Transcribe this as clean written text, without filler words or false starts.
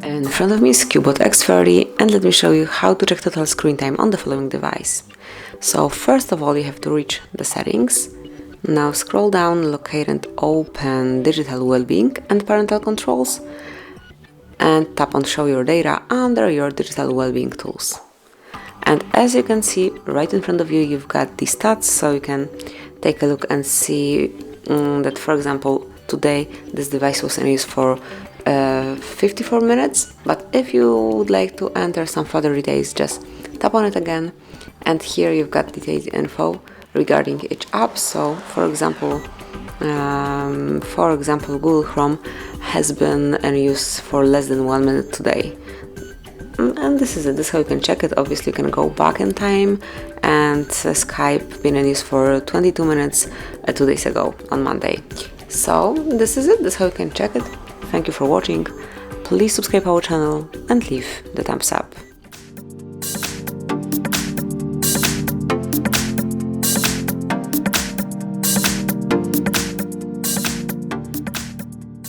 In front of me is CUBOT X30, and let me show you how to check total screen time on the following device. So first of all, you have to reach the settings. Now scroll down, locate and open digital well-being and parental controls, and tap on show your data under your digital well-being tools. And as you can see right in front of you, you've got the stats, so you can take a look and see that, for example, today this device was in use for 54 minutes, but if you would like to enter some further details, just tap on it again, and here you've got detailed info regarding each app. So for example, Google Chrome has been in use for less than 1 minute today. And this is it. This is how you can check it. Obviously you can go back in time, and Skype been in use for 22 minutes 2 days ago on Monday. So this is it. This is how you can check it. Thank you for watching. Please subscribe our channel and leave the thumbs up.